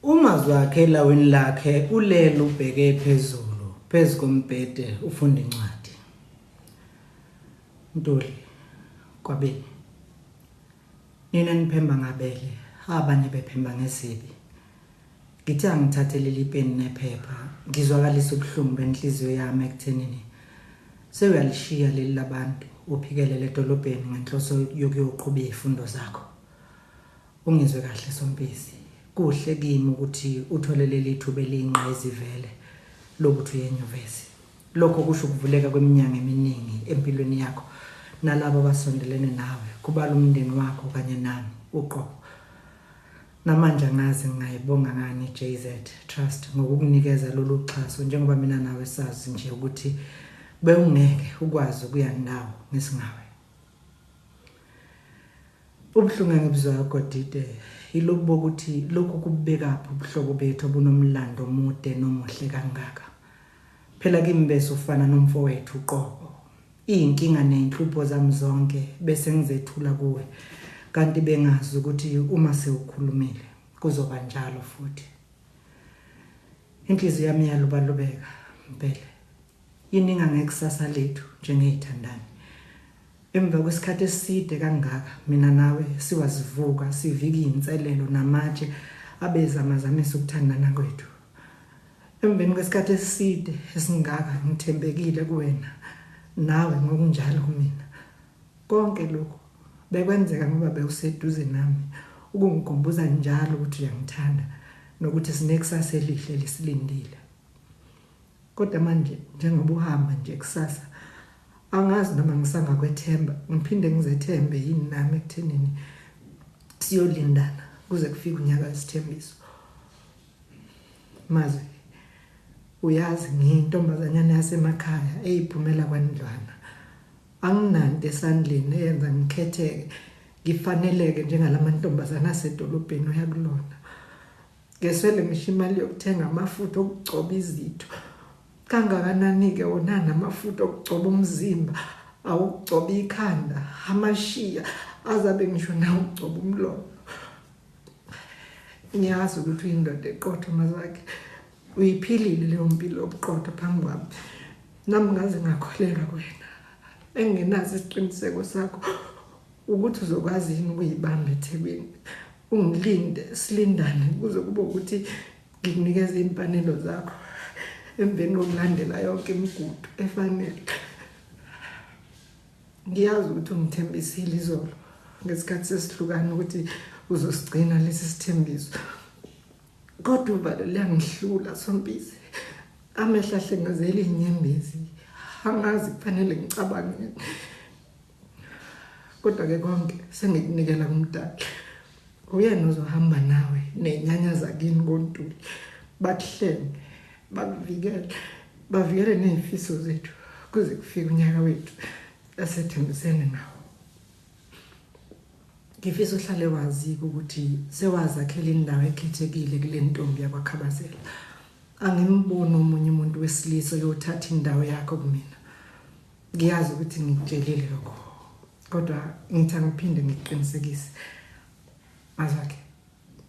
Umazwi wakhe laweni lakhe ulele ubheke phezulu, phezu kombhede ufunda incwadi. Ntuli, kwabeni. Nina niphemba ngabele, abanye bephemba ngezibi. Ngithi angithathe leli peni nephepha, ngizwakalisa ubuhlungu benhliziyo yami ekuthenini sewuyalishiya leli labantu uphikelele edolobheni ngenhloso yokuyoqhubha izifundo zakho. Ungizwe kahle Sompisi. Kuhle kimi ukuthi uthole leli thuba eliyinqa ezivele lokuthi uye enyuvesi. Lokho kusho ukuvuleka kweminyaka eminingi empilweni yakho nalabo abasondelene nawe, kubala umndeni wakho kanye nami uqobo. Namanje ngazi ngayibonga ngani JZ Trust ngokukunikeza lolu xhaso njengoba mina nawe sazi nje ukuthi bewungeke ukwazi ukuya ndawo ngesingawe. Ubuhlungu engibuzwayo kodide yilobu bokuthi lokhu kubekaphi ubuhlobo bethu obunomlando omude nomuhle kangaka. Phela kimi bese ufana nomfowethu uqobo. Iyinkinga nenhlupho zami zonke bese ngizethula kuwe, kanti bengazi ukuthi uma sewukhulumile kuzoba njalo futhi. Inhliziyo yami yalubalubeka impela. Yininga ngekusasa lethu njengezithandani. Emva kwesikhathi eside kangaka mina nawe siwazivuka sivika inselelo namatshe abezamazamisa ukuthandana kwethu. Emveni kwesikhathi eside esingaka ngithembekile kuwena, nawe ngokunjalo kumina. Konke lokho bekwenzeka ngoba bewuseduze nami, ukungikhumbuza njalo ukuthi uyangithanda nokuthi sinekusasa elihle lisilindile. Kodwa manje njengoba uhamba nje kusasa, angazi noma ngisangakwethemba, ngiphinde ngizethembe yini nami ekuthenini siyolindana kuze kufike unyaka wesithembiso. Mazi, uyazi ngiyintombazanyana yasemakhaya eyiphumela kwaNdlwana. Anginanto esandleni eyenza ngikhetheke, ngifaneleke njengalamantombazana asedolobheni oyakulona. Ngeswele ngisho imali yokuthenga amafutha okugcoba izitho. Kangakanani-ke wona namafutha okugcoba umzimba, awukugcoba ikhanda, amashiya azabe ngisho nawe ukugcoba umlomo. Ngiyazi ukuthi uyindoda eqotho mazakhe, uyiphilile leyo mpilo yobuqotho phambi kwami. Nami ngaze ngakholelwa kuwena, engenazi isiqiniseko sakho ukuthi uzokwazi yini ukuyibamba eThekwini. Ungilinde silindane kuze kube ukuthi ngikunikeze imfanelo zakho emveni kokulandela yonke imigudu efanele. Ngiyazi ukuthi ungithembisile izolo ngesikhathi sesihlukana ukuthi uzosigcina lesi sithembiso. Kodwa uvalo liyangihlula Sompisi. Amehla ahlengezela inyembezi. Angazi kufanele ngicabange. Kodwa-ke konke sengikunikela kumdali. Uyena uzohamba nawe nenyanya zakini koNtuli. Bakuhlenge, bakuvikele, bavikele nezifiso zethu kuze kufike unyaka wethu asethembisene nawo. Ngifisa uhlale wazi ukuthi sewazakhela indawo ekhethekile kule ntombi yakwaKhabazela. Angimboni omunye umuntu wesilisa oyothatha indawo yakho kumina. Ngiyazi ukuthi ngikutshelile lokho, kodwa ngithi angiphinde ngiqinisekise. Mazakhe,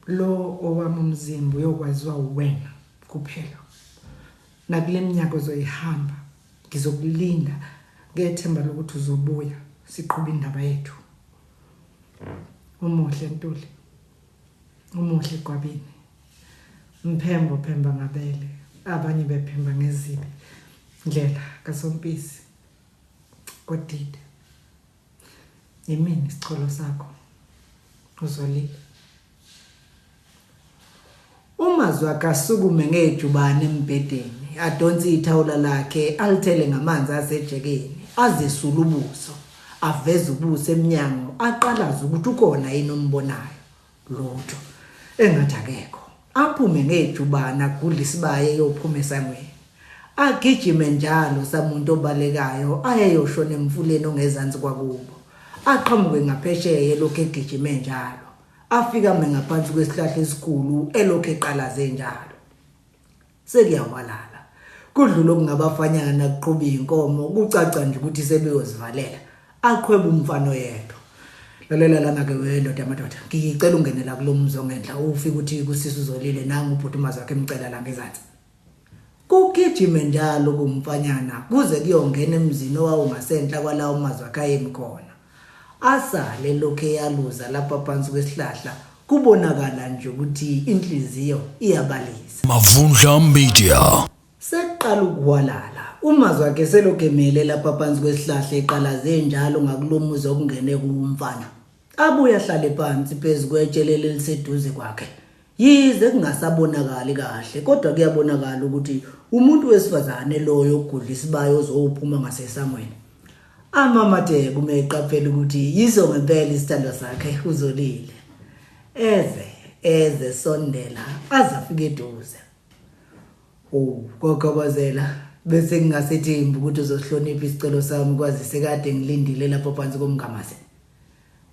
lo owami umzimba uyokwaziwa uwena kuphela. Nakule minyaka ozoyihamba, ngizokulinda ngethemba lokuthi uzobuya siqhubhe indaba yethu. Umuhle Ntuli, umuhle Gwabini. Mphembo phemba ngabele, abanye bephemba ngezibi. Ndlela kaSompisi, kodide. Yimini isicholo sakho, uzolile. Umazwi akasukume ngejubane embhedeni, adonse ithawula lakhe, alithele ngamanzi asejekeni, azesula ubuso, aveze ubuso eminyango, aqalaza ukuthi ukhona yini ombonayo. Lutho engathi akekho. Aphume ngejubana kudla isibaye eyophuma esangweni. Agijime njalo samuntu obalekayo ayeyoshona emfuleni ongezansi kwakubo. Aqhamuke ngaphesheya lokho egijime njalo. Afika ngaphansi kwesihlahla esikhulu elokho eqalaze njalo. Sekuyawalala. Kudlula okungabafanyana nakuqhuba inkomo, kucaca nje ukuthi sebeyozivalela. Aqhweba umfana oyedwa. lalela lana ke wendoda amadoda ngicela ungenela kulomzi ongendla ufika uthi kusisi uzolile nanga ubhutumazi wakhe emcela la ngezansi kugijime njalo kumfanyana kuze kuyongena emzini owawungasentla kwalawo mazi wakhe ayemkhona asale lokhe yaluza lapha phansi kwesihlahla kubonakala nje ukuthi inhliziyo iyabalisa Mavundla Media seqala ukuwalala umazi wakhe selokhe emele lapha phansi kwesihlahla eqalaze njalo ngakulomuzi okungene kumfana abuya hlale phansi phezulu kwetshelele eliseduze kwakhe yize kungasabonakali kahle kodwa kuyabonakala ukuthi umuntu wesifazane loyo ogudla isibayo ozophuma ngasesangweni amamate kumeqaphela ukuthi yizo ngempela isithando sakhe uzolile eze sondela azafika eduze kokobazela bese ngingasethembi ukuthi uzohlonipha isicelo sami kwazi sekade ngilindile lapho phansi komngamazi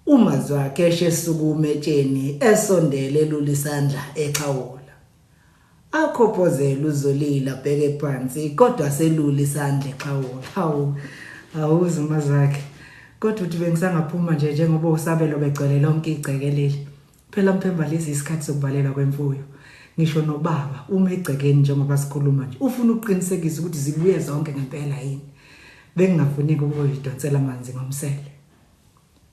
umazi wakhe eshesukume etsheni esondele lulisandla exhawula akhophozela uzolila bheke phansi kodwa selula isandla exhawula awuzi umazi wakhe kodwa uthi bengisangaphuma nje njengoba usabelo begcwele lonke igcekeleli phela mphemba lezi isikhathi sokubalela kwemfuyo ngisho nobaba uma egcekeni njengoba sikhuluma nje ufuna ukuqinisekisa ukuthi zibuye zonke ngempela yini bengingafuni ukuyidonsela amanzi ngomsele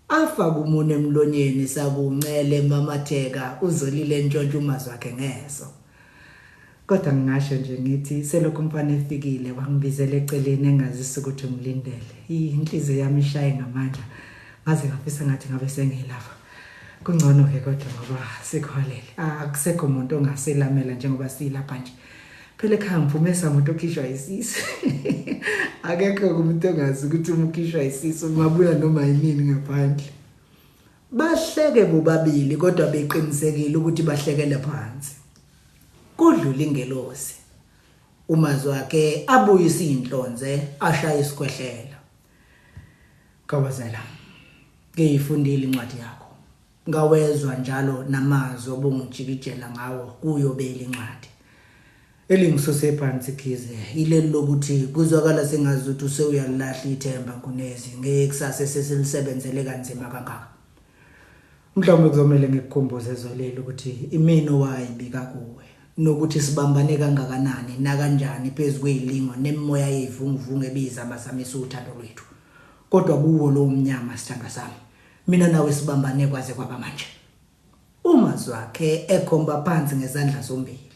afaka umune emlonyeni sakuncele mamatheka uzolile ntshontshe umazi wakhe ngeso kodwa ngingasho nje ngithi selokhu umfana efikile wangibizela eceleni engazisa ukuthi ngilindele inhliziyo yami ishaye ngamandla ngaze ngafisa ngathi ngabe sengilapha kungcono ke kodwa ngoba sikholele akusekho umuntu ongaselamela njengoba silapha nje phela ekhaya ngiphume umuntu okhishwa isisu akekho umuntu ongazi ukuthi umukhishwa isisu ungabuya noma yini ngaphandle bahleke bobabili kodwa beqinisekile ukuthi bahlekele phansi kudlula ingelosi umazi wakhe abuyisa inhlonze ashaya isikhwehlela kawazela ngiyifundile incwadi yakho ngawezwa njalo namazwi obungijikijela ngawo kuyobela incwadi elingisose phansi khize ileli lokuthi kuzwakala sengazi ukuthi usewuyalahla ithemba kunezi ngekusasa sesilisebenzele kanzima kangaka mhlawumbe kuzomela ngikukhumbuze ezolelo ukuthi imino wayibika kuwe nokuthi sibambane kangakanani na kanjani phezulu kwezilingo nemimoya yevunguvungu ebiza abasamisa uthando lwethu kodwa kuwo lo mnyama sithanda sami mina nawe sibambane kwaze kwaba manje umazi wakhe ekhomba phansi ngezandla zombili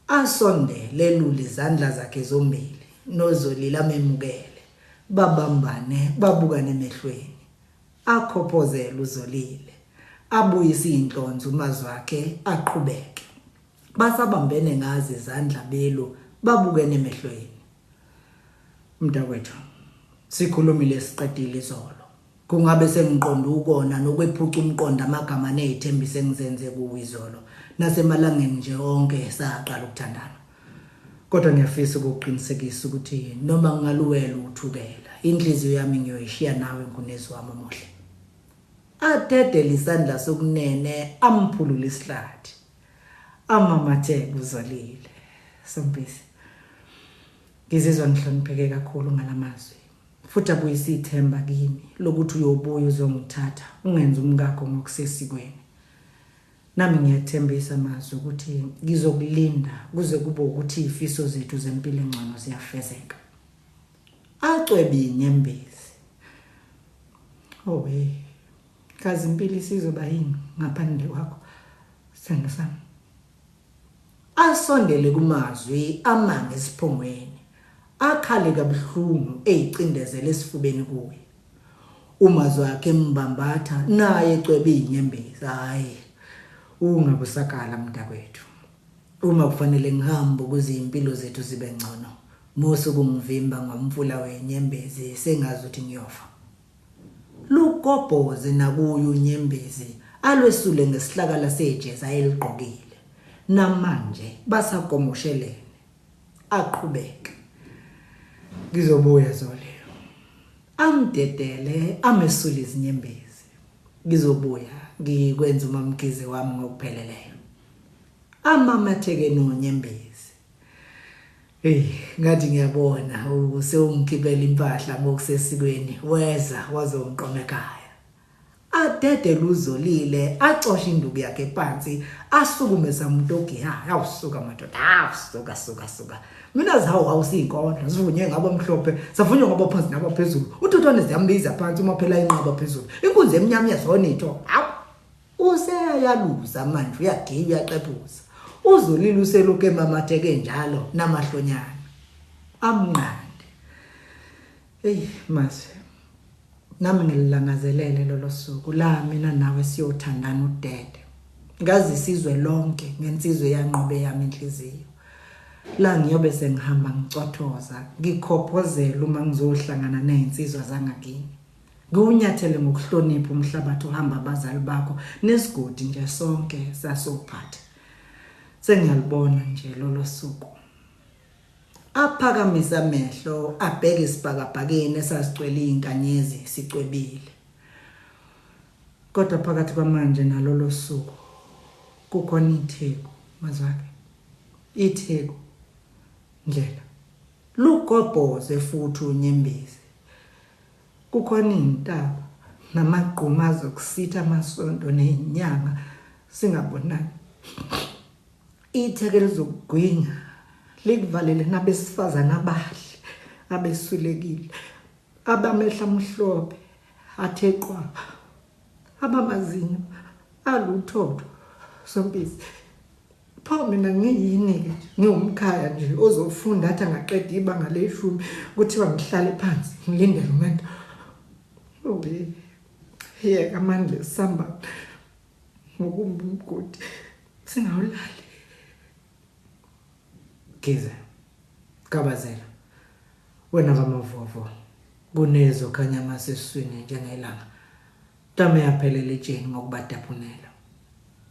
asondele lula izandla zakhe zombili nozolila memukele babambane babukane emehlweni akhophozela uzolile abuyisa inhlonze umazi wakhe aqhubeke basabambene ngazi izandla belo babukene emehlweni mntakwethu sikhulumile siqedile izolo kungabe sengiqonda ukona nokwephuca umqondo amagama nezithembiso engizenze kuwe izolo nasemalangeni nje onke saqala ukuthandana kodwa ngiyafisa ukuqinisekisa ukuthi noma ngingaluwela uthukela inhliziyo yami ngiyoyishiya nawe nkunezi wami omuhle adedela isandla sokunene amphulula isihlathi amamatheke uzolile sombisi ngizizwa ngihlonipheke kakhulu ngalamazwi futhi abuyisa ithemba kimi lokuthi uyobuya uzongithatha ungenza umngakho ngokusesikweni nami ngiyathembisa amazwi ukuthi ngizokulinda kuze kube ukuthi izifiso zethu zempilo engcono ziyafezeka acwebe inyembezi kazi impilo isizoba yini ngaphandle kwakho sithando sami asondele kumazwi amange esiphongweni akhale kabuhlungu ezicindezela esifubeni kuye umazi wakhe embambatha naye ecwebe inyembezi hayi ungabusakala mntakwethu uma kufanele ngihambe ukuze impilo zethu zibe ngcono musu kungivimba ngomfula wenyembezi sengazi ukuthi ngiyofa lukobhoze nakuyo unyembezi alwesule ngesihlakala sejeza eligqokile namanje basakomoshelene aqhubeke ngizobuya zole amdedele amesule izinyembezi ngizobuya ngikwenza umamkize wami ngokupheleleyo amamatheke nonyembezi ngathi ngiyabona usewungikhiphela impahla ngokusesikweni weza wazongiqoma ekhaya adede luzolile acosha induku yakhe phansi asukumeza umuntu ogiyayo awusuka madoda suka mina zawo awusinkondlo sivunye ngabo mhlophe savunywa ngabo phansi nabo phezulu uthotwane ziyambiza phansi uma phela inqaba phezulu inkunzi emnyama yazonitho useyaluza manje uyagiya uyaqephuza uzolile useluke emamateke njalo namahlonyana amnqandi mase nami ngililangazelele lolo suku la mina nawe siyothandana udede ngazi isizwe lonke ngensizwe yanqobe yami inhliziyo la ngiyobe sengihamba ngicwathoza ngikhophozela uma ngizohlangana nezinsizwa zangakini ngiwunyathele ngokuhlonipha umhlabathi uhamba abazali bakho nesigodi nje sonke sasophatha sengiyalibona nje lolo suku aphakamisa amehlo abheke isibhakabhakeni esasicwele inkanyezi sicwebile kodwa phakathi kwamanje nalolo suku kukhona itheko mazwake itheko ndlela lugobhoze futhi unyembezi kukhona intaba namagquma azokusitha amasonto nezinyanga singabonani itheke lizokugwinya likuvalele nabesifazana abahle abesulekile abamehla amhlophe atheqwa abamazinyo aluthotho sompisi pho mina ngiyini ke ngiwumkhaya nje ozofunda athi angaqeda ibanga le10 kuthiwa ngihlale phansi ngilindele umuntu yeka manje samba ngokumbugodi singawulali Kize kabazela wena vamavovo kunezo khanya maseswini njengelanga tame yaphelela etsheni ngokubadaphunela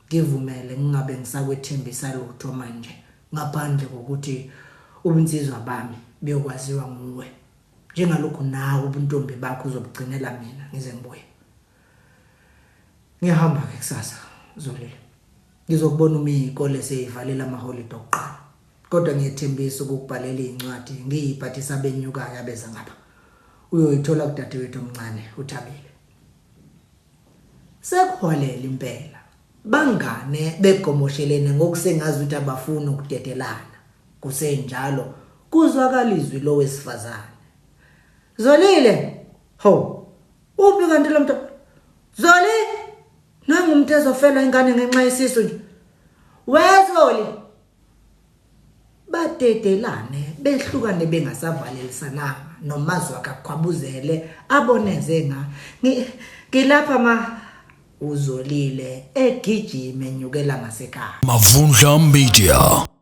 ngivumele ngingabe ngisakwethembisa lutho manje ngaphandle kokuthi ubunsizwa bami beyokwaziwa nguwe njengalokho nawe ubuntombi bakho uzobugcinela mina ngize ngibuye ngihamba ke kusasa zolile ngizokubona umikole seyivalela amaholide okuqala kodwa ngiyethembisa ukubhalela incwadi ngiyiphathisa benyukayo abeza ngapha uyoyithola kudadewethu omncane uThabile sekuholela impela bangane begomoshelene ngokusengazi ukuthi abafuna ukudedelana kusenjalo kuzwakala izwi lo wesifazane Zolile ho uphi kanti lo muntu Zoli nangumuntu ezofela ingane ngenxa yesisu nje wezoli badedelane behlukane bengasavalelisana nomazwi akakhwabuzele aboneze ngilapha uzolile egijime enyukela ngasekhaya Mavundla Media.